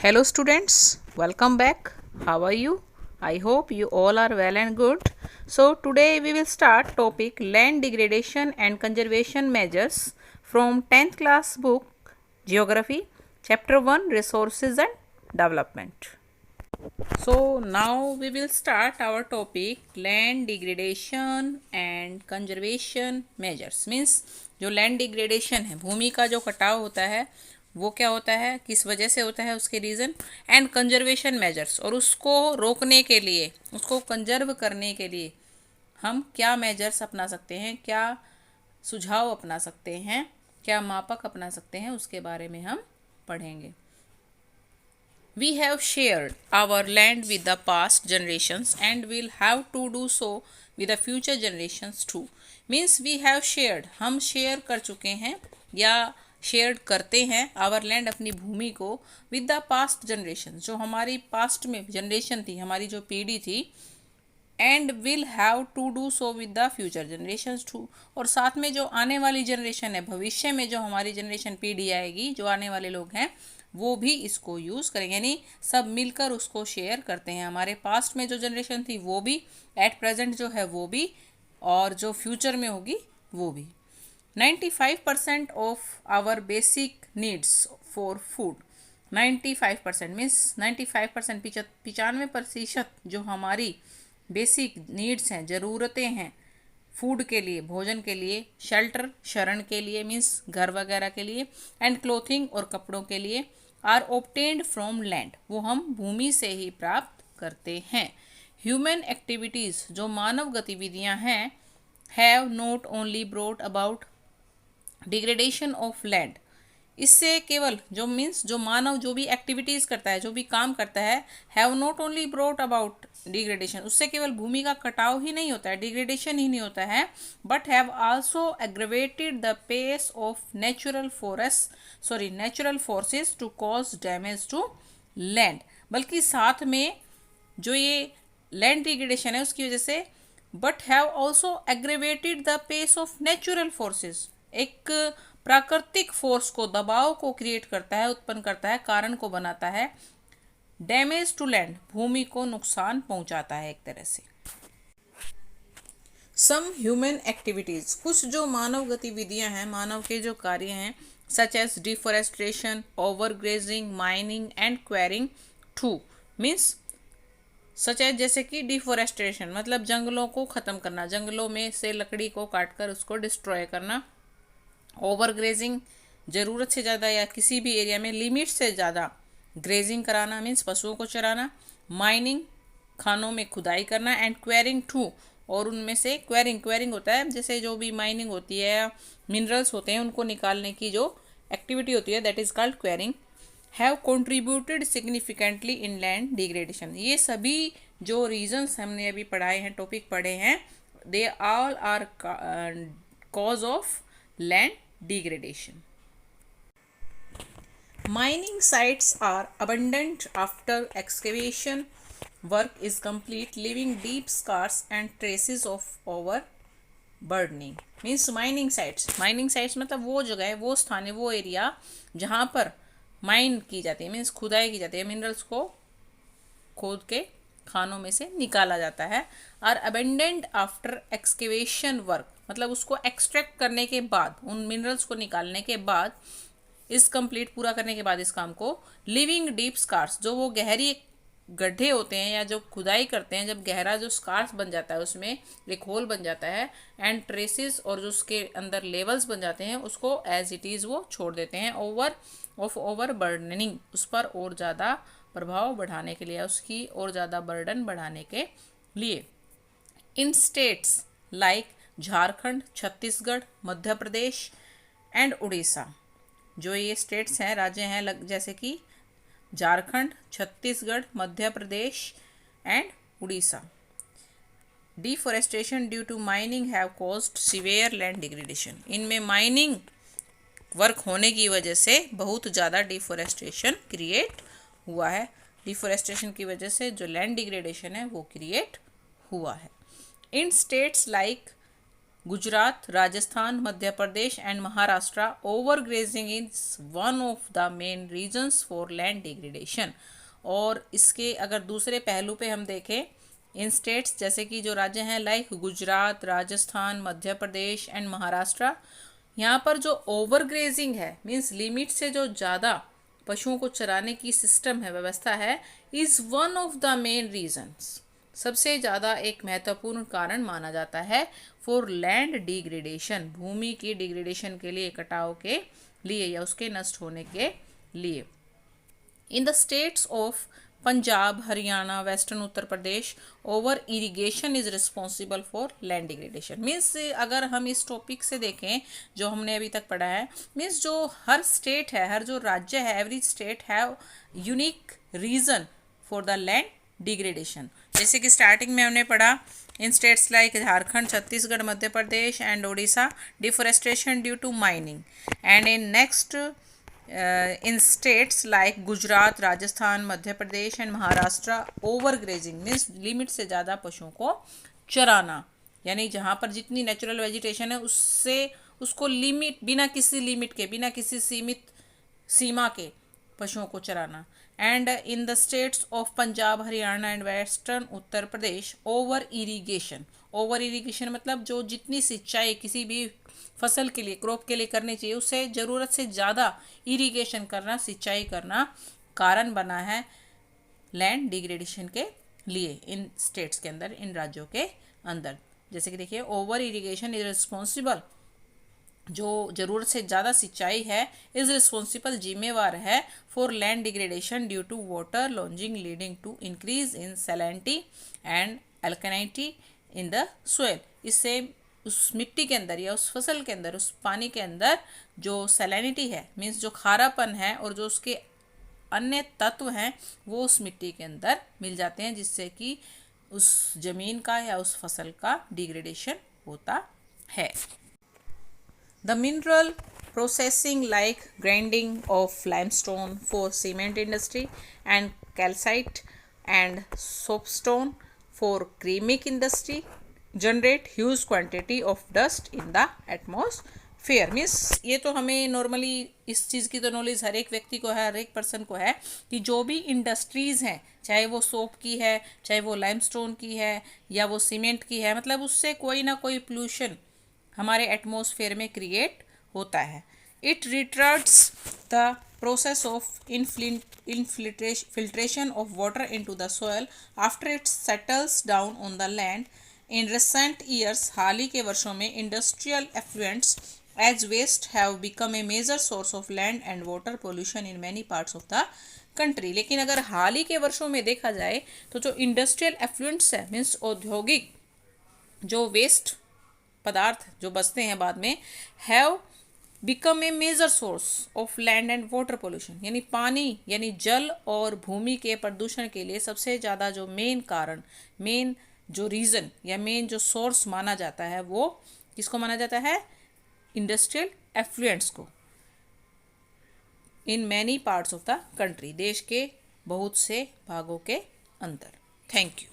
Hello students, welcome back. How are you? I hope you all are well and good. So today we will start topic land degradation and conservation measures from 10th class book Geography, chapter 1 resources and development. So now we will start our topic land degradation and conservation measures. Means जो land degradation है, भूमि का जो कटाव होता है वो क्या होता है, किस वजह से होता है, उसके रीज़न, एंड कंजर्वेशन मेजर्स, और उसको रोकने के लिए, उसको कंजर्व करने के लिए हम क्या मेजर्स अपना सकते हैं, क्या सुझाव अपना सकते हैं, क्या मापक अपना सकते हैं, उसके बारे में हम पढ़ेंगे. We have shared our land with the past generations and will have to do so with the future generations too. Means we have shared, हम शेयर कर चुके हैं या शेयर करते हैं आवर लैंड, अपनी भूमि को, विद द पास्ट जनरेशन, जो हमारी पास्ट में जनरेशन थी, हमारी जो पीढ़ी थी, and will have to do so with the future generation too, और साथ में जो आने वाली जनरेशन है, भविष्य में जो हमारी जनरेशन पीढ़ी आएगी, जो आने वाले लोग हैं, वो भी इसको यूज़ करेंगे. यानी सब मिलकर उसको शेयर करते हैं. हमारे पास्ट में जो जनरेशन थी वो भी, एट प्रेजेंट जो है वो भी, और जो फ्यूचर में होगी वो भी. 95% of our basic needs for food, 95% means 95%, 95% जो हमारी बेसिक नीड्स हैं, ज़रूरतें हैं फूड के लिए, भोजन के लिए, शेल्टर शरण के लिए मीन्स घर वगैरह के लिए, एंड क्लोथिंग और कपड़ों के लिए, आर ऑब्टेन्ड फ्रॉम लैंड, वो हम भूमि से ही प्राप्त करते हैं. ह्यूमन एक्टिविटीज़, जो मानव गतिविधियां हैं, have not only brought about degradation of land, इससे केवल जो मीन्स जो मानव जो भी एक्टिविटीज़ करता है, जो भी काम करता है, have not only brought about degradation, उससे केवल भूमि का कटाव ही नहीं होता है, डिग्रेडेशन ही नहीं होता है, but have also aggravated the pace of natural forces to cause damage to land, बल्कि साथ में जो ये लैंड डिग्रेडेशन है उसकी वजह से, but have also aggravated the pace of natural forces, एक प्राकृतिक फोर्स को, दबाव को क्रिएट करता है, उत्पन्न करता है, कारण को बनाता है. डैमेज टू लैंड, भूमि को नुकसान पहुंचाता है एक तरह से. सम ह्यूमन एक्टिविटीज, कुछ जो मानव गतिविधियां हैं, मानव के जो कार्य हैं, such as deforestation, overgrazing, mining and quarrying too, means such as जैसे कि डिफॉरेस्टेशन मतलब जंगलों को ख़त्म करना, जंगलों में से लकड़ी को काटकर उसको डिस्ट्रॉय करना. ओवरग्रेजिंग, ज़रूरत से ज़्यादा या किसी भी एरिया में लिमिट से ज़्यादा ग्रेजिंग कराना मीन्स पशुओं को चराना. माइनिंग, खानों में खुदाई करना. एंड क्वेरिंग टू, और उनमें से क्वेरिंग होता है, जैसे जो भी माइनिंग होती है या मिनरल्स होते हैं उनको निकालने की जो एक्टिविटी होती है, that is called quarrying. Have contributed significantly in land degradation, ये सभी जो रीजन्स हमने अभी पढ़ाए हैं, टॉपिक पढ़े हैं, they all are cause of land degradation. Mining sites are abundant after excavation work is complete, leaving deep scars and traces of overburdening. Means mining sites मतलब वो जगह है, वो स्थान है, वो एरिया जहाँ पर माइन की जाती है, मीन्स खुदाई की जाती है, मिनरल्स को खोद के खानों में से निकाला जाता है. Are abandoned after excavation work, मतलब उसको एक्सट्रैक्ट करने के बाद, उन मिनरल्स को निकालने के बाद, इस कंप्लीट पूरा करने के बाद इस काम को, लिविंग डीप स्कार्स, जो वो गहरी गड्ढे होते हैं या जो खुदाई करते हैं, जब गहरा जो स्कार्स बन जाता है, उसमें एक होल बन जाता है, एंड ट्रेसेस, और जो उसके अंदर लेवल्स बन जाते हैं, उसको एज इट इज़ वो छोड़ देते हैं. ओवरबर्डनिंग, उस पर और ज़्यादा प्रभाव बढ़ाने के लिए, उसकी और ज़्यादा बर्डन बढ़ाने के लिए. In states like Jharkhand, Chhattisgarh, Madhya Pradesh and Orissa, जो ये स्टेट्स हैं, राज्य हैं, जैसे कि Jharkhand, Chhattisgarh, Madhya Pradesh and Orissa, deforestation due to mining have caused severe land degradation, इनमें माइनिंग वर्क होने की वजह से बहुत ज़्यादा डिफॉरेस्टेशन क्रिएट हुआ है. डिफॉरेस्टेशन की वजह से जो लैंड डिग्रेडेशन है वो क्रिएट हुआ है. In states like Gujarat, Rajasthan, Madhya Pradesh and Maharashtra, overgrazing is one of the main reasons for land degradation. और इसके अगर दूसरे पहलू पे हम देखें, इन स्टेट्स जैसे कि जो राज्य हैं लाइक गुजरात, राजस्थान, मध्य प्रदेश एंड महाराष्ट्र, यहाँ पर जो ओवरग्रेजिंग है मीन्स लिमिट से जो ज़्यादा पशुओं को चराने की सिस्टम है, व्यवस्था है, is one of the main reasons, सबसे ज़्यादा एक महत्वपूर्ण कारण माना जाता है फॉर लैंड डिग्रेडेशन, भूमि की डिग्रेडेशन के लिए, कटाव के लिए या उसके नष्ट होने के लिए. In the states of Punjab, Haryana, western Uttar Pradesh, over irrigation is responsible for land degradation. Means अगर हम इस टॉपिक से देखें जो हमने अभी तक पढ़ा है, मीन्स जो हर स्टेट है, हर जो राज्य है, every state have unique reason for the land degradation. जैसे कि स्टार्टिंग में हमने पढ़ा in states like Jharkhand, Chhattisgarh, Madhya Pradesh and Odisha, deforestation due to mining. And in next in states like Gujarat, Rajasthan, Madhya Pradesh and Maharashtra, overgrazing means limit से ज़्यादा पशुओं को चराना, यानी जहाँ पर जितनी नेचुरल वेजिटेशन है उससे उसको लिमिट, बिना किसी लिमिट के, बिना किसी सीमित सीमा के पशुओं को चराना. And in the states of Punjab, Haryana and western Uttar Pradesh, over irrigation. Over irrigation मतलब जो जितनी सिंचाई किसी भी फसल के लिए, क्रॉप के लिए करनी चाहिए, उससे ज़रूरत से ज़्यादा इरीगेशन करना, सिंचाई करना कारण बना है लैंड डिग्रेडेशन के लिए इन स्टेट्स के अंदर, इन राज्यों के अंदर. जैसे कि देखिए, ओवर इरीगेशन इज रिस्पॉन्सिबल, जो ज़रूरत से ज़्यादा सिंचाई है, इज रिस्पॉन्सिबल, जिम्मेवार है for land degradation due to water logging leading to increase in salinity and alkalinity in the soil. इससे उस मिट्टी के अंदर या उस फसल के अंदर, उस पानी के अंदर जो सैलिनिटी है मीन्स जो खारापन है और जो उसके अन्य तत्व हैं वो उस मिट्टी के अंदर मिल जाते हैं, जिससे कि उस जमीन का या उस फसल का डिग्रेडेशन होता है. The mineral processing like grinding of limestone for cement industry and calcite and soapstone for ceramic industry generate huge quantity of dust in the atmosphere. Means ये तो हमें नॉर्मली इस चीज़ की तो नॉलेज हर एक व्यक्ति को है, हर एक पर्सन को है कि जो भी इंडस्ट्रीज़ हैं, चाहे वो सोप की है, चाहे वो लाइमस्टोन की है या वो सीमेंट की है, मतलब उससे कोई ना कोई पोल्यूशन हमारे एटमॉस्फेयर में क्रिएट होता है. It retards the process of infiltration of water into the soil after it settles down on the land. In recent years, हाल ही के वर्षों में industrial effluents as waste have become a major source of land and water pollution in many parts of the country. लेकिन अगर हाल ही के वर्षों में देखा जाए तो जो इंडस्ट्रियल एफ्लुएंट्स है मीन्स औद्योगिक जो वेस्ट पदार्थ जो बचते हैं बाद में, have become a major source of land and water pollution, यानी पानी यानी जल और भूमि के प्रदूषण के लिए सबसे ज़्यादा जो मेन कारण, मेन जो रीज़न या मेन जो सोर्स माना जाता है वो किसको माना जाता है? इंडस्ट्रियल एफ्लुएंट्स को, in many parts of the country, देश के बहुत से भागों के अंदर. Thank you.